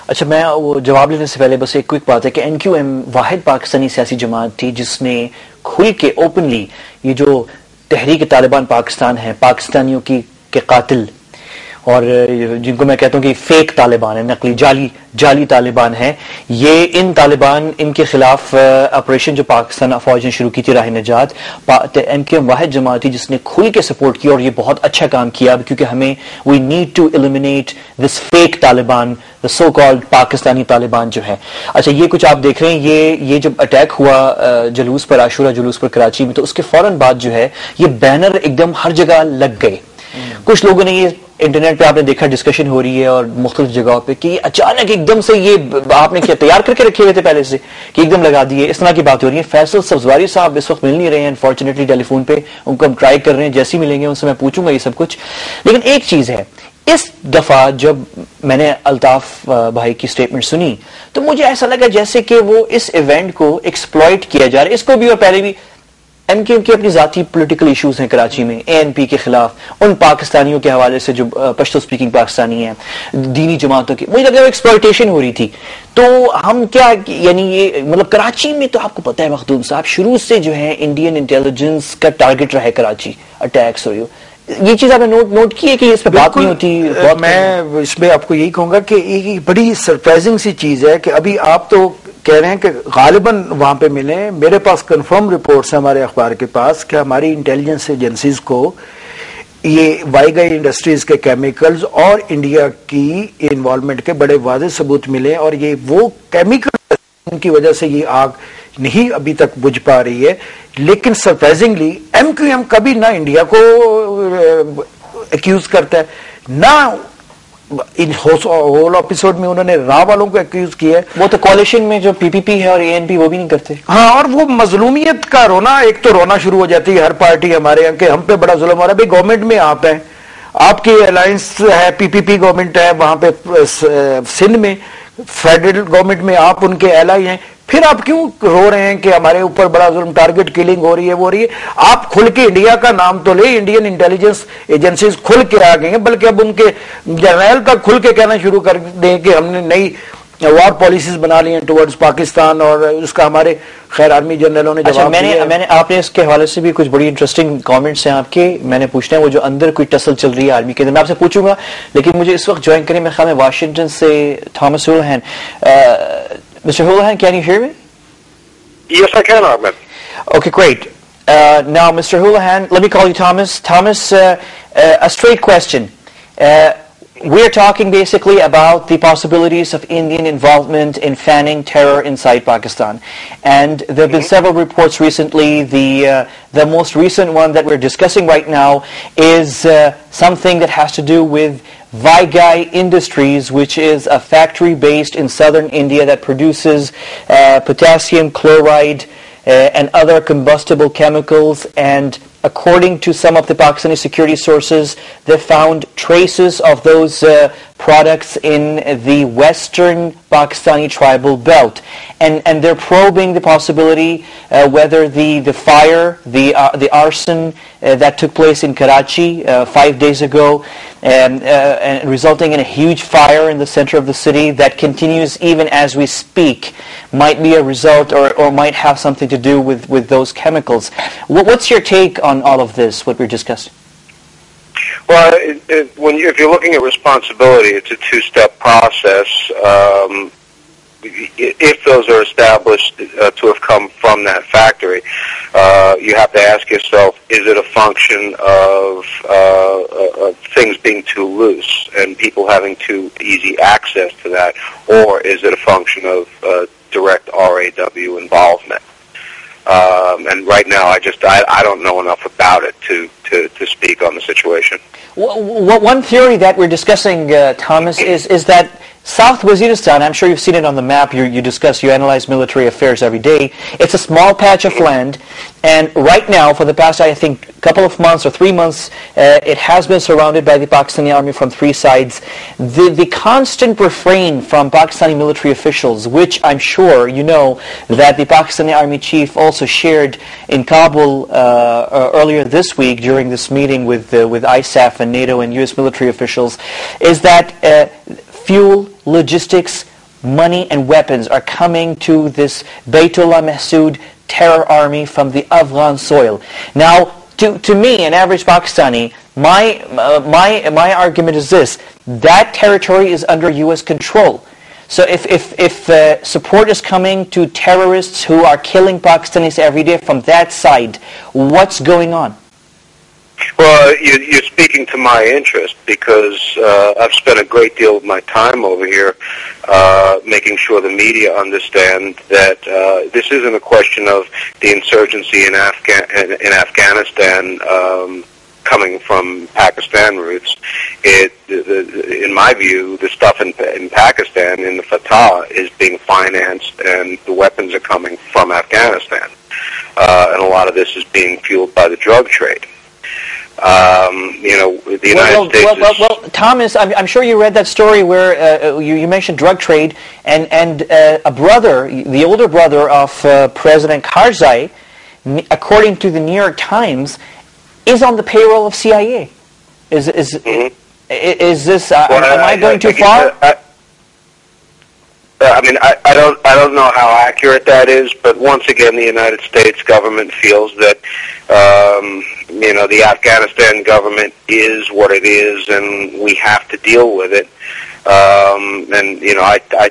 اچھا میں وہ جواب لینے سے پہلے بس ایک کوئک بات ہے کہ این کیو ایم واحد پاکستانی سیاسی جماعت تھی جس نے کھل کے اوپنلی یہ جو تحریک طالبان پاکستان ہے، پاکستانیوں کے قاتل اور جن کو میں کہتا ہوں کہ فیک طالبان ہیں، نقلی جعلی طالبان ہیں، یہ ان طالبان ان کے خلاف آپریشن جو پاکستان فوج نے شروع کی تھی راہ نجات، این کیو ایم واحد جماعت تھی جس نے کھل کے سپورٹ کیا اور یہ بہت اچھا کام کیا کیونکہ ہمیں we need to eliminate this fake Taliban, the so called Pakistani Taliban جو ہے۔ اچھا یہ کچھ آپ دیکھ رہے ہیں، یہ جب اٹیک ہوا جلوس پر، عاشورہ جلوس پر کراچی میں، تو اس کے فوراً بعد جو ہے یہ بینر ایک دم ہر جگہ لگ گئے۔ کچھ لوگوں نے یہ انٹرنیٹ پہ آپ نے دیکھا ڈسکشن ہو رہی ہے اور مختلف جگہوں پہ کہ اچانک ایک دم سے یہ آپ نے کیا تیار کر کے رکھے ہوئے تھے پہلے سے کہ ایک دم لگا دیے، اس طرح کی بات ہو رہی ہے۔ فیصل سبزواری صاحب اس وقت مل نہیں رہے ہیں انفارچونیٹلی ٹیلی فون پہ، ان کو ہم ٹرائی کر رہے ہیں، جیسے ملیں گے ان سے میں پوچھوں گا یہ سب کچھ۔ لیکن ایک چیز ہے، اس دفعہ جب میں نے الطاف بھائی کی سٹیٹمنٹ سنی تو مجھے ایسا لگا جیسے کہ وہ اس ایونٹ کو ایکسپلائٹ کیا جا رہا ہے، اس کو بھی اور پہلے بھی۔ ایم کیو ایم کی اپنی ذاتی پولیٹیکل ایشوز ہیں کراچی میں، اے این پی کے خلاف، ان پاکستانیوں کے حوالے سے جو پشتو سپیکنگ پاکستانی ہیں، دینی جماعتوں کی، مجھے لگتا ہے ایکسپلائٹیشن ہو رہی تھی۔ تو ہم کیا یعنی یہ مطلب کراچی میں تو آپ کو پتہ ہے مخدوم صاحب شروع سے جو ہے انڈین انٹیلیجنس کا ٹارگٹ رہا ہے کراچی، اٹیکس اور یہ چیز آپ نے نوٹ کی ہے کہ اس پہ بات نہیں ہوتی؟ میں اس میں آپ کو یہی کہوں گا کہ ایک بڑی سرپرائزنگ سی چیز ہے کہ ابھی آپ تو کہہ رہے ہیں کہ غالباً وہاں پہ ملے، میرے پاس کنفرم رپورٹس ہیں ہمارے اخبار کے پاس کہ ہماری انٹیلیجنس ایجنسیز کو یہ وائیگائی انڈسٹریز کے کیمیکلز اور انڈیا کی انوالومنٹ کے بڑے واضح ثبوت ملے، اور یہ وہ کیمیکل ان کی وجہ سے یہ آگ نہیں ابھی تک بجھ پا رہی ہے۔ لیکن سرپرائزنگلی ایم کیو ایم کبھی نہ انڈیا کو ایکیوز کرتا ہے، نہ ہول ایپیسوڈ میں انہوں نے راہ والوں کو ایکیوز کیا ہے۔ وہ تو کوalition میں جو پی پی پی ہے اور اے این پی وہ بھی نہیں کرتے۔ ہاں، اور وہ مظلومیت کا رونا، ایک تو رونا شروع ہو جاتی ہے ہر پارٹی ہمارے یہاں کہ ہم پہ بڑا ظلم ہو رہا ہے۔ بھائی گورنمنٹ میں آپ ہیں، آپ کی الائنس ہے، پی پی پی گورنمنٹ ہے وہاں پہ سندھ میں، فیڈرل گورنمنٹ میں آپ ان کے ایلائی ہیں، پھر آپ کیوں رو رہے ہیں کہ ہمارے اوپر بڑا ظلم، ٹارگٹ کلنگ ہو رہی ہے، وہ ہو رہی ہے؟ آپ کھل کے انڈیا کا نام تو لے، انڈین انٹیلیجنس ایجنسیز کھل کے آ گئی ہیں، بلکہ اب ان کے جرنیل تک کھل کے کہنا شروع کر دیں کہ ہم نے نئی وار پالیسیز بنا لی ہیں ٹورڈز پاکستان، اور اس کا ہمارے خیر آرمی جنرلوں نے جواب دیا۔ میں نے آپ نے اس کے حوالے سے بھی کچھ بڑی انٹرسٹنگ کامنٹس ہیں آپ کے، میں نے پوچھنا ہے وہ جو اندر کوئی ٹسل چل رہی ہے آرمی کے اندر، میں آپ سے پوچھوں گا، لیکن مجھے اس وقت جوائن کریں میرے خیال میں واشنگٹن سے Thomas Houlihan. Mister Houlihan, can you hear me? Yes, I can, Ahmed. Okay, great. Now, Mr. Houlihan, let me call you Thomas. Thomas, a straight question. We're talking basically about the possibilities of Indian involvement in fanning terror inside Pakistan. And there have been several reports recently. The most recent one that we're discussing right now is something that has to do with Vaigai Industries, which is a factory based in southern India that produces potassium chloride and other combustible chemicals. And according to some of the Pakistani security sources, they found traces of those products in the western Pakistani tribal belt. And they're probing the possibility whether the fire, the arson that took place in Karachi 5 days ago, and resulting in a huge fire in the center of the city that continues even as we speak, might be a result or might have something to do with those chemicals. What's your take on all of this, what we're discussing? Well, if you're looking at responsibility, it's a two-step process. If those are established to have come from that factory, you have to ask yourself, is it a function of things being too loose and people having too easy access to that, or is it a function of direct RAW involvement? And right now, I don't know enough about it to speak on the situation. One theory that we're discussing, Thomas, is that South Waziristan, I'm sure you've seen it on the map, you analyze military affairs every day. It's a small patch of land, and right now, for the past, I think, couple of months or 3 months, it has been surrounded by the Pakistani army from 3 sides. The constant refrain from Pakistani military officials, which I'm sure you know that the Pakistani army chief also shared in Kabul earlier this week during this meeting with ISAF and NATO and US military officials, is that fuel, logistics, money and weapons are coming to this Baytullah Mahsoud terror army from the Afghan soil. Now, to me, an average Pakistani, my argument is this: that territory is under U.S. control. So if support is coming to terrorists who are killing Pakistanis every day from that side, what's going on? Well, you're speaking to my interest, because I've spent a great deal of my time over here making sure the media understand that this isn't a question of the insurgency in Afghanistan coming from Pakistan roots. In my view, the stuff in Pakistan, in the Fatah, is being financed, and the weapons are coming from Afghanistan. And a lot of this is being fueled by the drug trade. The United States. Well, Thomas, I'm sure you read that story where you mentioned drug trade, and a brother, the older brother of President Karzai, according to the New York Times, is on the payroll of CIA. Is this? Am I going too far? I don't know how accurate that is, but once again, the United States government feels that the Afghanistan government is what it is, and we have to deal with it. I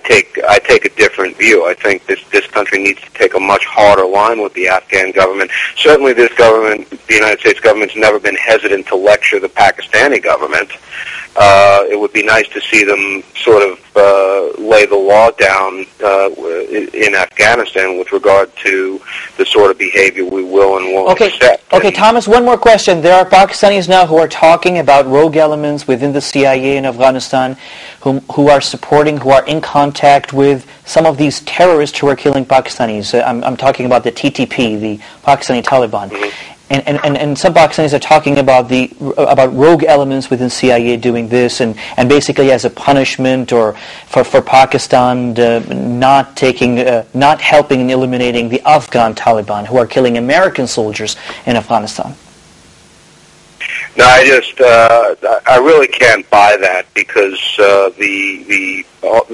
take a different view. I think this country needs to take a much harder line with the Afghan government. Certainly, this government, the United States government's never been hesitant to lecture the Pakistani government. It would be nice to see them sort of lay the law down in Afghanistan with regard to the sort of behavior we will and won't accept. Okay, Thomas, one more question. There are Pakistanis now who are talking about rogue elements within the CIA in Afghanistan who are supporting, who are in contact with some of these terrorists who are killing Pakistanis. I'm talking about the TTP, the Pakistani Taliban. Mm-hmm. And some Pakistanis are talking about rogue elements within CIA doing this, and basically as a punishment or for Pakistan not helping in eliminating the Afghan Taliban who are killing American soldiers in Afghanistan. No, I really can't buy that, because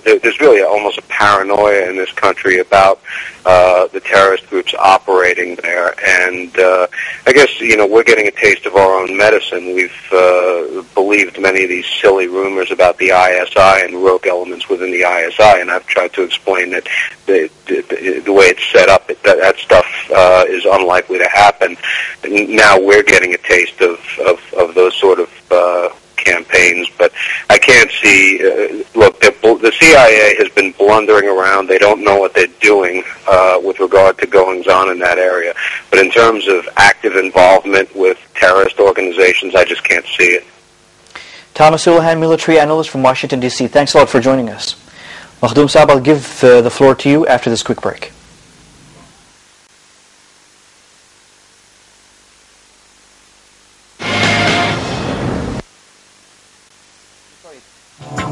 there's really almost a paranoia in this country about the terrorist groups operating there, and I guess we're getting a taste of our own medicine. We've believed many of these silly rumors about the ISI and rogue elements within the ISI, and I've tried to explain that the way it's set up, that stuff is unlikely to happen. Now we're getting a taste of those sort of campaigns, but I can't see. Look, the CIA has been blundering around. They don't know what they're doing with regard to goings-on in that area. But in terms of active involvement with terrorist organizations, I just can't see it. Thomas Houlihan, military analyst from Washington, D.C. Thanks a lot for joining us. Makhdoom Saab, I'll give the floor to you after this quick break.